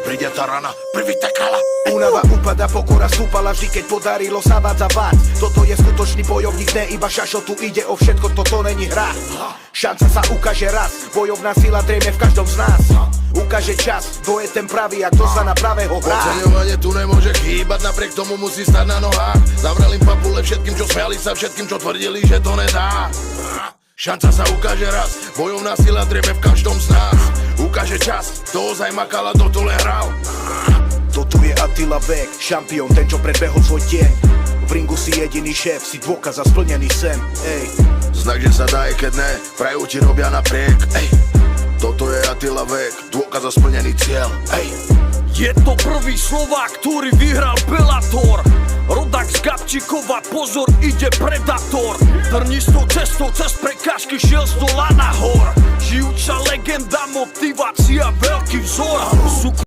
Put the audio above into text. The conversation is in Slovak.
príde tá rana, privítej kala. Únava upada, pokora stúpala vždy, keď podarilo sa zavať. Toto je skutočný bojovník, ne iba šašo, tu ide o všetko, toto není hra. Šanca sa ukáže raz, bojovná sila drejme v každom z nás. Ukáže čas, kto je ten pravý a kto sa na pravého hrá. Oceňovanie tu nemôže chýbať, napriek tomu musí stať na nohách. Zavrel im papule všetkým, čo smiali sa, všetkým, čo tvrdili, že to nedá. Šanca sa ukáže raz, bojovná sila drejme v každom z nás. Ukáže čas, kto ozaj makal a dotole hral. Toto je Attila Vek, šampión, ten čo predbehol svoj tieň. V ringu si jediný šéf, si dôkaz za splnený sen. Ej. Znak, že sa dá, keď ne, prajú ti robia napriek. Ej. Toto je Attila Vek, dôkaz za splnený cieľ. Ej. Je to prvý Slovák, ktorý vyhral Bellator. Rodak z Gabčíkova, pozor, ide Predator. Trnistou cestou, cez prekážky šiel z dola nahor. Žijúca legenda, motivácia, veľký vzor.